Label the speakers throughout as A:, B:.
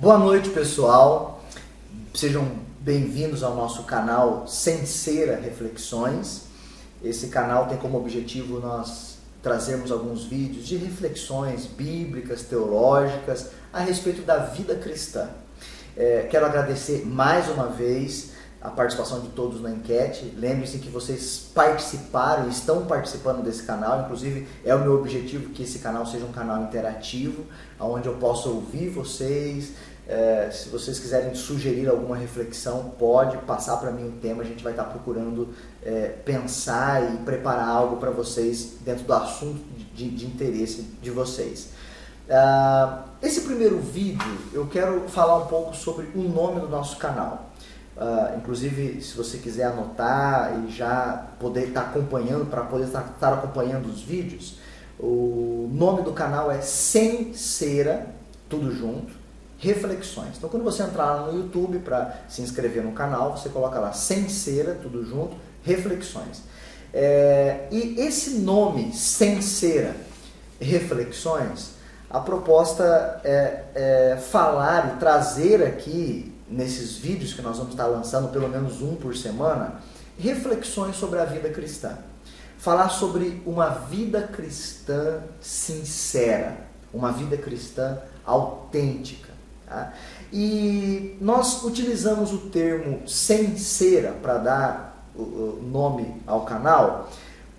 A: Boa noite, pessoal. Sejam bem-vindos ao nosso canal Sem Cera Reflexões. Esse canal tem como objetivo nós trazermos alguns vídeos de reflexões bíblicas, teológicas a respeito da vida cristã. Quero agradecer mais uma vez a participação de todos na enquete. Lembre-se que vocês participaram e estão participando desse canal. Inclusive, é o meu objetivo que esse canal seja um canal interativo, onde eu possa ouvir vocês. Se vocês quiserem sugerir alguma reflexão, pode passar para mim o tema. A gente vai estar procurando pensar e preparar algo para vocês dentro do assunto de interesse de vocês. Esse primeiro vídeo eu quero falar um pouco sobre o nome do nosso canal. Inclusive, se você quiser anotar e já poder estar acompanhando, para poder estar acompanhando os vídeos, o nome do canal é Sem Cera, tudo junto, Reflexões. Então, quando você entrar lá no YouTube para se inscrever no canal, você coloca lá Sem Cera, tudo junto, Reflexões. E esse nome, Sem Cera, Reflexões, a proposta é falar e trazer aqui, nesses vídeos que nós vamos estar lançando, pelo menos um por semana, reflexões sobre a vida cristã. Falar sobre uma vida cristã sincera, uma vida cristã autêntica. Tá? E nós utilizamos o termo sem cera para dar o nome ao canal,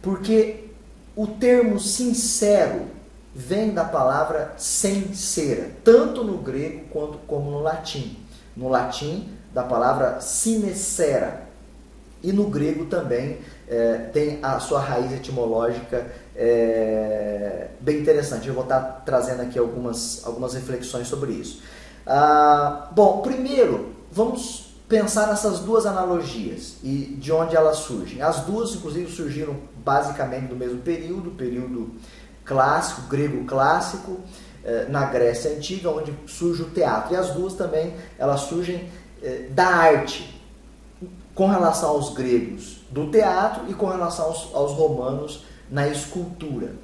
A: porque o termo sincero vem da palavra sem cera, tanto no grego quanto como no latim. No latim, da palavra sinecera. E no grego também tem a sua raiz etimológica bem interessante. Eu vou estar trazendo aqui algumas reflexões sobre isso. Bom, primeiro, vamos pensar nessas duas analogias e de onde elas surgem. As duas, inclusive, surgiram basicamente do mesmo período clássico, grego clássico, na Grécia Antiga, onde surge o teatro. E as duas também, elas surgem da arte, com relação aos gregos do teatro e com relação aos romanos na escultura.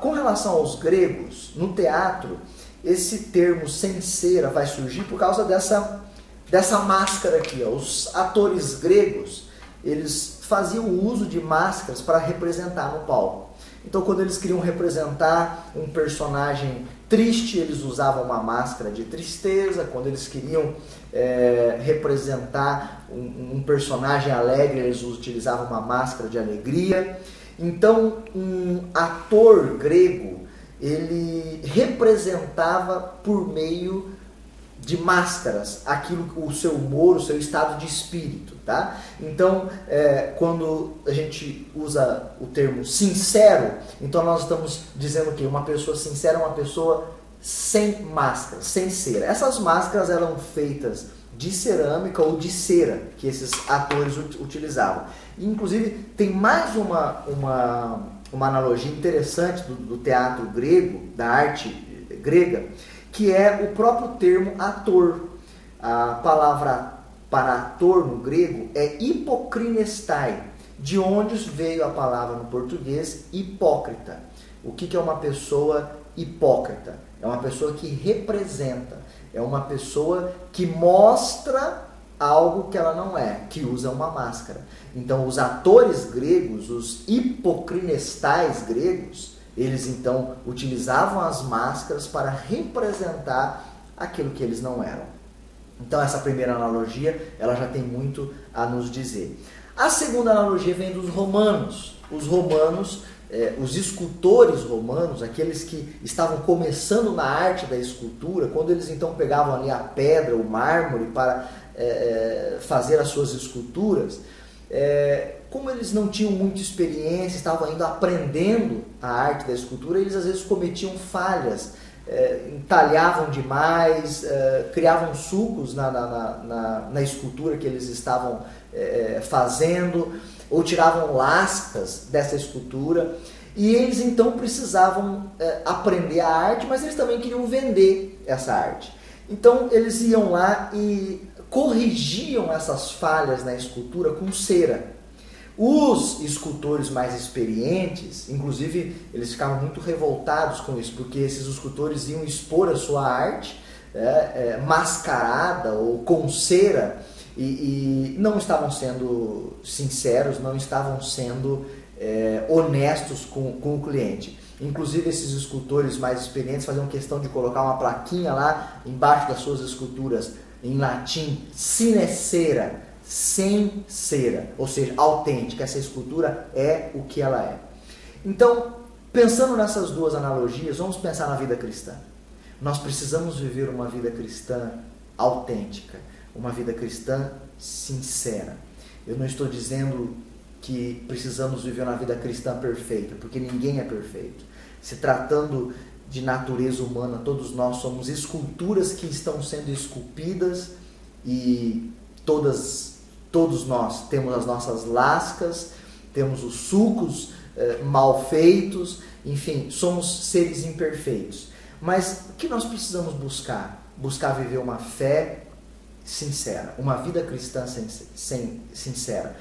A: Com relação aos gregos, no teatro, esse termo sem cera vai surgir por causa dessa máscara aqui. Os atores gregos, eles faziam uso de máscaras para representar no palco. Então, quando eles queriam representar um personagem triste, eles usavam uma máscara de tristeza. Quando eles queriam representar um personagem alegre, eles utilizavam uma máscara de alegria. Então, um ator grego, ele representava por meio de máscaras o seu humor, o seu estado de espírito, tá? Então, quando a gente usa o termo sincero, então nós estamos dizendo que uma pessoa sincera é uma pessoa sem máscara, sem cera. Essas máscaras eram feitas de cerâmica ou de cera que esses atores utilizavam. E, inclusive, tem mais uma analogia interessante do teatro grego, da arte grega, que é o próprio termo ator. A palavra para ator no grego é hipokrinestai, de onde veio a palavra no português hipócrita. O que é uma pessoa hipócrita? É uma pessoa que representa, é uma pessoa que mostra algo que ela não é, que usa uma máscara. Então, os atores gregos, os hipokrinestais gregos, eles então utilizavam as máscaras para representar aquilo que eles não eram. Então, essa primeira analogia, ela já tem muito a nos dizer. A segunda analogia vem dos romanos. Os romanos, os escultores romanos, aqueles que estavam começando na arte da escultura, quando eles então pegavam ali a pedra, o mármore para fazer as suas esculturas, como eles não tinham muita experiência, estavam ainda aprendendo a arte da escultura, eles às vezes cometiam falhas, entalhavam demais, criavam sulcos na escultura que eles estavam fazendo, ou tiravam lascas dessa escultura, e eles então precisavam aprender a arte, mas eles também queriam vender essa arte. Então eles iam lá e corrigiam essas falhas na escultura com cera. Os escultores mais experientes, inclusive, eles ficavam muito revoltados com isso, porque esses escultores iam expor a sua arte mascarada ou com cera e não estavam sendo sinceros, não estavam sendo honestos com o cliente. Inclusive, esses escultores mais experientes faziam questão de colocar uma plaquinha lá embaixo das suas esculturas, em latim, sine cera, sem cera, ou seja, autêntica. Essa escultura é o que ela é. Então, pensando nessas duas analogias, vamos pensar na vida cristã. Nós precisamos viver uma vida cristã autêntica, uma vida cristã sincera. Eu não estou dizendo que precisamos viver uma vida cristã perfeita, porque ninguém é perfeito. Se tratando de natureza humana, todos nós somos esculturas que estão sendo esculpidas e todos nós temos as nossas lascas, temos os sulcos mal feitos, enfim, somos seres imperfeitos. Mas o que nós precisamos buscar? Buscar viver uma fé sincera, uma vida cristã sincera.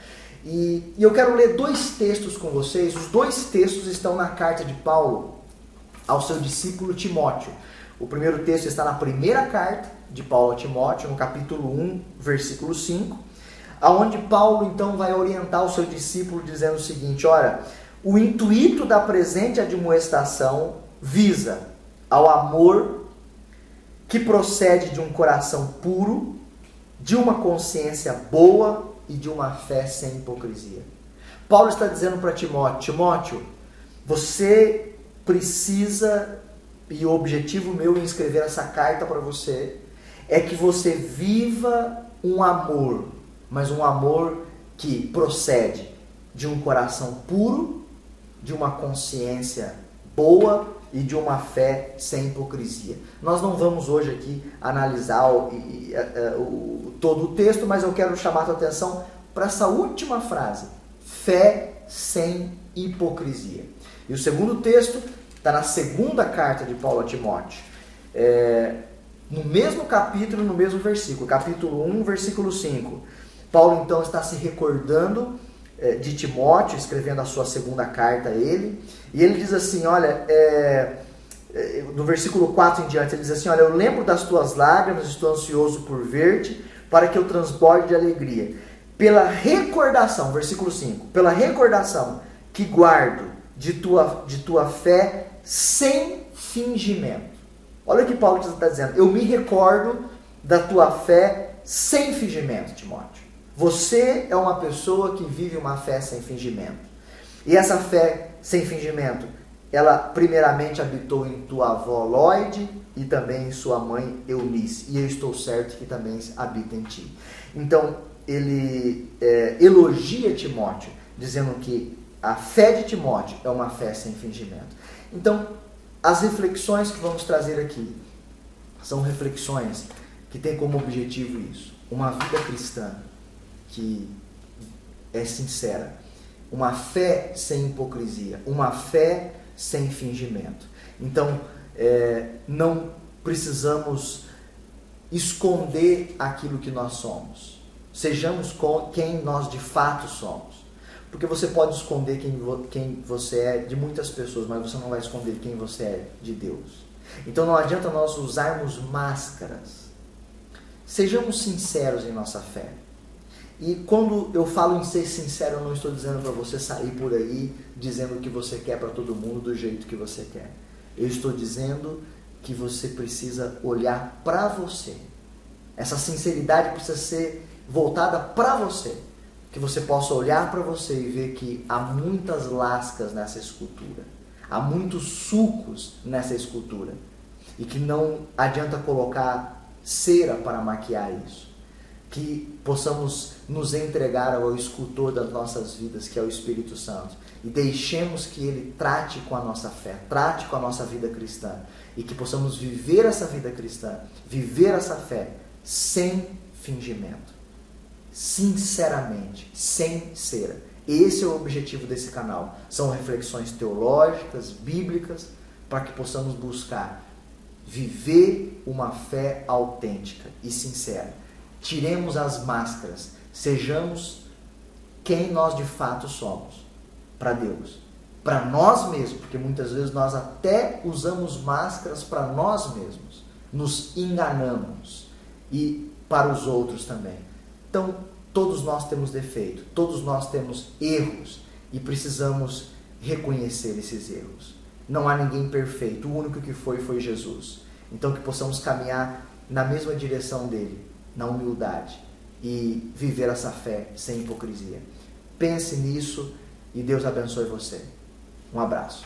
A: E eu quero ler 2 textos com vocês. Os 2 textos estão na carta de Paulo ao seu discípulo Timóteo. O primeiro texto está na primeira carta de Paulo a Timóteo, no capítulo 1, versículo 5, aonde Paulo então vai orientar o seu discípulo dizendo o seguinte: olha, o intuito da presente admoestação visa ao amor que procede de um coração puro, de uma consciência boa e de uma fé sem hipocrisia. Paulo está dizendo para Timóteo: Timóteo, você precisa, e o objetivo meu em escrever essa carta para você, é que você viva um amor, mas um amor que procede de um coração puro, de uma consciência boa e de uma fé sem hipocrisia. Nós não vamos hoje aqui analisar todo o texto, mas eu quero chamar a tua atenção para essa última frase: fé sem hipocrisia. E o segundo texto está na segunda carta de Paulo a Timóteo, no mesmo capítulo, no mesmo versículo, capítulo 1, versículo 5. Paulo então está se recordando de Timóteo, escrevendo a sua segunda carta a ele, e ele diz assim, olha, no versículo 4 em diante, ele diz assim: olha, eu lembro das tuas lágrimas, estou ansioso por ver-te, para que eu transborde de alegria. Pela recordação, versículo 5, pela recordação que guardo de tua fé sem fingimento. Olha o que Paulo está dizendo: eu me recordo da tua fé sem fingimento, Timóteo. Você é uma pessoa que vive uma fé sem fingimento. E essa fé sem fingimento, ela primeiramente habitou em tua avó Lóide e também em sua mãe Eunice. E eu estou certo que também habita em ti. Então, ele elogia Timóteo, dizendo que a fé de Timóteo é uma fé sem fingimento. Então, as reflexões que vamos trazer aqui são reflexões que têm como objetivo isso: uma vida cristã que é sincera, uma fé sem hipocrisia, uma fé sem fingimento. Então, não precisamos esconder aquilo que nós somos. Sejamos quem nós de fato somos. Porque você pode esconder quem você é de muitas pessoas, mas você não vai esconder quem você é de Deus. Então não adianta nós usarmos máscaras. Sejamos sinceros em nossa fé. E quando eu falo em ser sincero, eu não estou dizendo para você sair por aí dizendo o que você quer para todo mundo do jeito que você quer. Eu estou dizendo que você precisa olhar para você. Essa sinceridade precisa ser voltada para você. Que você possa olhar para você e ver que há muitas lascas nessa escultura. Há muitos sulcos nessa escultura. E que não adianta colocar cera para maquiar isso. Que possamos nos entregar ao escultor das nossas vidas, que é o Espírito Santo. E deixemos que ele trate com a nossa fé, trate com a nossa vida cristã. E que possamos viver essa vida cristã, viver essa fé sem fingimento. Sinceramente, sem cera. Esse é o objetivo desse canal. São reflexões teológicas, bíblicas, para que possamos buscar viver uma fé autêntica e sincera. Tiremos as máscaras, sejamos quem nós de fato somos para Deus, para nós mesmos, porque muitas vezes nós até usamos máscaras para nós mesmos, nos enganamos, e para os outros também. Então, todos nós temos defeito, todos nós temos erros e precisamos reconhecer esses erros. Não há ninguém perfeito, o único que foi Jesus. Então, que possamos caminhar na mesma direção dele, na humildade, e viver essa fé sem hipocrisia. Pense nisso e Deus abençoe você. Um abraço.